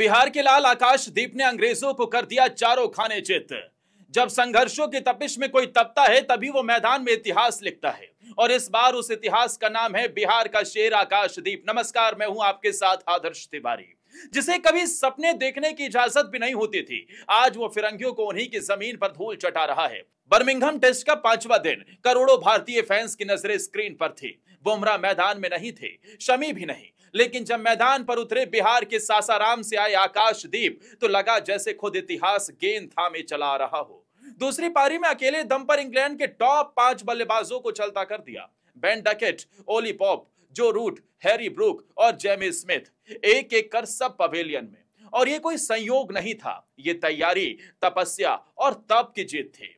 बिहार के लाल आकाशदीप ने अंग्रेजों को कर दिया चारों खाने चित। जब संघर्षों की तपिश में कोई तपता है तभी वो मैदान में इतिहास लिखता है, और इस बार उस इतिहास का नाम है बिहार का शेर आकाशदीप। नमस्कार, मैं हूं आपके साथ आदर्श तिवारी। जिसे कभी सपने देखने की इजाजत भी नहीं होती थी, आज वो फिरंगियों को उन्हीं की जमीन पर धूल चटा रहा है। बर्मिंघम टेस्ट का 5वां दिन, करोड़ों भारतीय फैंस की नजरें स्क्रीन पर थी। बुमराह मैदान में नहीं थे, शमी भी नहीं, लेकिन जब मैदान पर उतरे बिहार के सासाराम से आए आकाशदीप तो लगा जैसे खुद इतिहास गेंद थामे चला रहा हो। दूसरी पारी में अकेले दम पर इंग्लैंड के टॉप 5 बल्लेबाजों को चलता कर दिया। बेन डकेट, ओली पॉप, जो रूट, हैरी ब्रूक और जेमी स्मिथ एक एक कर सब पवेलियन में। और ये कोई संयोग नहीं था, ये तैयारी, तपस्या और तप की जीत थी।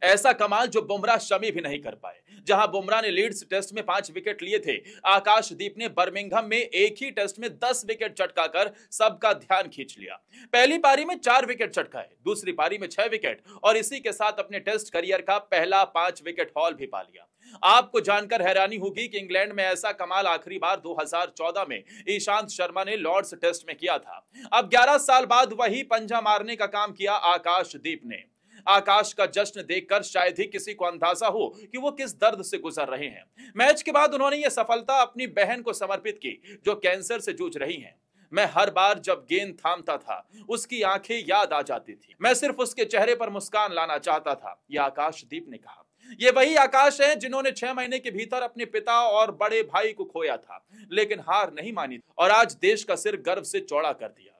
ऐसा कमाल जो बुमराह शमी भी नहीं कर पाए। जहां बुमराह ने लीड्स टेस्ट में 5 विकेट लिए थे, आकाशदीप ने बर्मिंघम में एक ही टेस्ट में 10 विकेट चटकाकर सबका ध्यान खींच लिया। पहली पारी में 4 विकेट चटकाए, दूसरी पारी में 6 विकेट और इसी के साथ अपने टेस्ट करियर का पहला 5 विकेट हॉल भी पा लिया। आपको जानकर हैरानी होगी कि इंग्लैंड में ऐसा कमाल आखिरी बार 2014 में ईशांत शर्मा ने लॉर्ड्स टेस्ट में किया था। अब 11 साल बाद वही पंजा मारने का काम किया आकाशदीप ने। आकाश का जश्न देखकर शायद ही किसी को अंदाजा हो कि वो किस दर्द से गुजर रहे हैं। मैच के बाद उन्होंने ये सफलता अपनी बहन को समर्पित की, जो कैंसर से जूझ रही हैं। मैं हर बार जब गेंद थामता था उसकी आंखें याद आ जाती थी, मैं सिर्फ उसके चेहरे पर मुस्कान लाना चाहता था, यह आकाशदीप ने कहा। ये वही आकाश है जिन्होंने 6 महीने के भीतर अपने पिता और बड़े भाई को खोया था, लेकिन हार नहीं मानी और आज देश का सिर गर्व से चौड़ा कर दिया।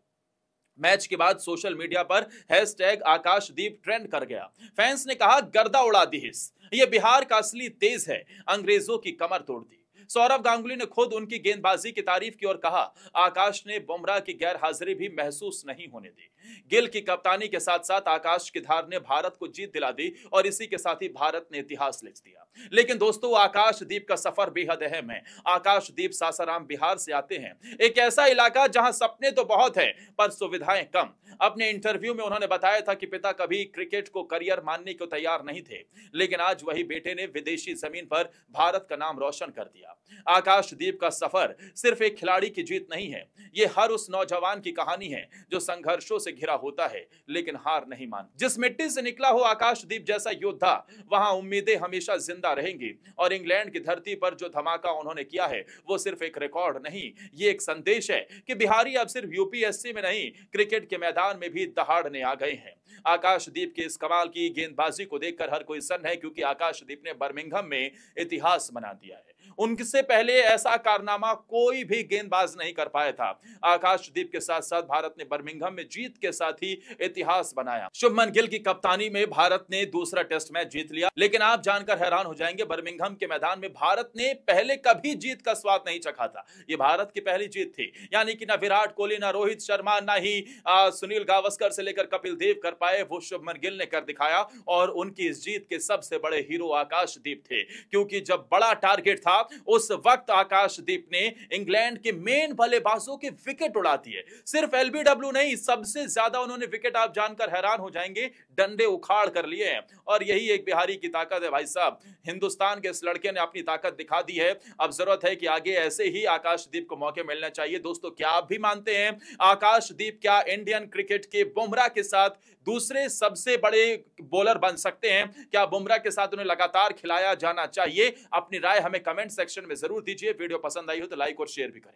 मैच के बाद सोशल मीडिया पर हैशटैग आकाशदीप ट्रेंड कर गया। फैंस ने कहा, गर्दा उड़ा दी हिस, ये बिहार का असली तेज है, अंग्रेजों की कमर तोड़ दी। सौरव गांगुली ने खुद उनकी गेंदबाजी की तारीफ की और कहा, आकाश ने बुमराह की गैर हाजिरी भी महसूस नहीं होने दी। गिल की कप्तानी के साथ साथ आकाश की धार ने भारत को जीत दिला दी और इसी के साथ ही भारत ने इतिहास लिख दिया। लेकिन दोस्तों, आकाशदीप का सफर बेहद अहम है। आकाशदीप सासाराम बिहार से आते हैं, एक ऐसा इलाका जहां सपने तो बहुत है पर सुविधाएं कम। अपने इंटरव्यू में उन्होंने बताया था कि पिता कभी क्रिकेट को करियर मानने को तैयार नहीं थे, लेकिन आज वही बेटे ने विदेशी जमीन पर भारत का नाम रोशन कर दिया। आकाशदीप का सफर सिर्फ एक खिलाड़ी की जीत नहीं है, ये हर उस नौजवान की कहानी है जो संघर्षों से घिरा होता है लेकिन हार नहीं मान। जिस मिट्टी से निकला हो आकाशदीप जैसा योद्धा, वहां उम्मीदें हमेशा जिंदा रहेंगी। और इंग्लैंड की धरती पर जो धमाका उन्होंने किया है वो सिर्फ एक रिकॉर्ड नहीं, ये एक संदेश है कि बिहारी अब सिर्फ यूपीएससी में नहीं, क्रिकेट के मैदान में भी दहाड़ने आ गए हैं। आकाशदीप के इस कमाल की गेंदबाजी को देखकर हर कोई सन्न है, क्योंकि आकाशदीप ने बर्मिंघम में इतिहास बना दिया है। उनसे पहले ऐसा कारनामा कोई भी गेंदबाज नहीं कर पाया था। आकाशदीप के साथ साथ भारत ने बर्मिंघम में जीत के साथ ही इतिहास बनाया। शुभमन गिल की कप्तानी में भारत ने दूसरा टेस्ट मैच जीत लिया, लेकिन आप जानकर हैरान हो जाएंगे, बर्मिंघम के मैदान में भारत ने पहले कभी जीत का स्वाद नहीं चखा था। यह भारत की पहली जीत थी, यानी कि ना विराट कोहली, ना रोहित शर्मा, ना ही सुनील गावस्कर से लेकर कपिल देव कर पाए, वो शुभमन गिल ने कर दिखाया। और उनकी इस जीत के सबसे बड़े हीरो आकाशदीप थे, क्योंकि जब बड़ा टारगेट था उस वक्त आकाशदीप ने इंग्लैंड के मेन बल्लेबाजों के विकेट उड़ा दिए। सिर्फ एलबीडब्ल्यू नहीं, सबसे ज्यादा उन्होंने विकेट, आप जानकर हैरान हो जाएंगे, डंडे उखाड़ कर लिए हैं। और यही एक बिहारी की ताकत है भाई साहब। हिंदुस्तान के इस लड़के ने अपनी ताकत दिखा दी है। अब जरूरत है कि आगे ऐसे ही आकाशदीप को मौके मिलना चाहिए। दोस्तों, क्या आप भी मानते हैं आकाशदीप क्या इंडियन क्रिकेट के बुमराह के साथ दूसरे सबसे बड़े बॉलर बन सकते हैं? क्या बुमराह के साथ उन्हें लगातार खिलाया जाना चाहिए? अपनी राय हमें कमेंट सेक्शन में जरूर दीजिए। वीडियो पसंद आई हो तो लाइक और शेयर भी करें।